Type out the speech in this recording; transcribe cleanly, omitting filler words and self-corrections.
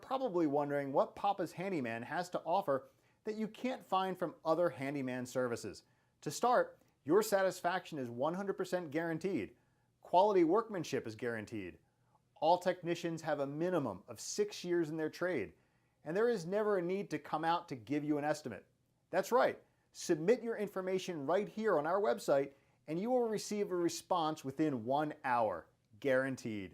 probably wondering what Papa's Handyman has to offer that you can't find from other handyman services. To start, your satisfaction is 100% guaranteed. Quality workmanship is guaranteed. All technicians have a minimum of 6 years in their trade, and there is never a need to come out to give you an estimate. That's right, submit your information right here on our website and you will receive a response within 1 hour, guaranteed.